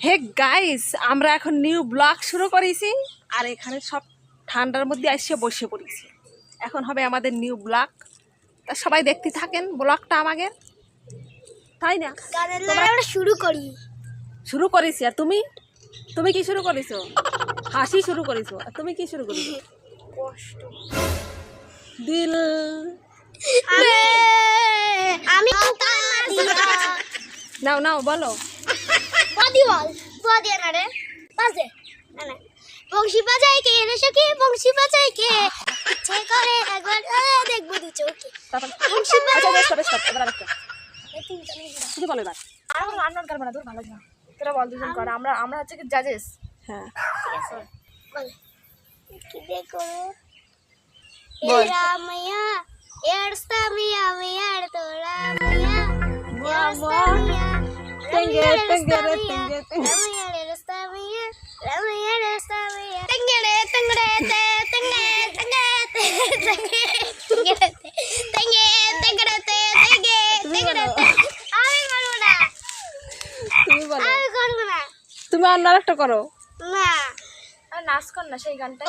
Hey guys, আমরা এখন new blog শুরু করেছি আর এখানে সব ঠান্ডার মধ্যে এসে বসে পড়েছি। এখন হবে আমাদের নিউ ব্লগ, তা সবাই দেখতে থাকেন ব্লগটা আমাদের, তাই না? আমরা শুরু করেছি। আর তুমি তুমি কি শুরু করেছো? হাসি শুরু করেছো। আর তুমি কি শুরু করেছো? কষ্ট। দিল আমি নাও নাও বলো। বল না রে, বাজে না বংশী বাজাই কে রে সখী, বংশী বাজাই কে ইচ্ছে করে একবার দেখবো দু চোখে। তারপর বংশী আচ্ছা, বাজাই stop, stop, এবার আরেকটা। শুধু বলো এবার। আর আমরা রান্নার কারণ না, তোর ভালো না, তোরা বল দুজন কর। আমরা হচ্ছে কি জাজেস। হ্যাঁ বল কি দেখো বল। রামিয়া এরস্তা মিয়া মিয়ার তো রামিয়া এরস্তা মিয়া তেঙ্গে তেঙ্গে রে তেঙ্গে তেঙ্গে। রামিয়া এরস্তা মিয়া রামিয়া এরস্তা মিয়া তেঙ্গেড়ে তেঙ্গেড়ে তে তেঙ্গে তেঙ্গে তেঙ্গে তেঙ্গে তেঙ্গেড়ে তে তেঙ্গে তেঙ্গেড়ে আমি বলবো না, তুমি বলো। আমি করবো না, তুমি অন্য আরেকটা করো। না আর নাচ কর না সেই গানটা।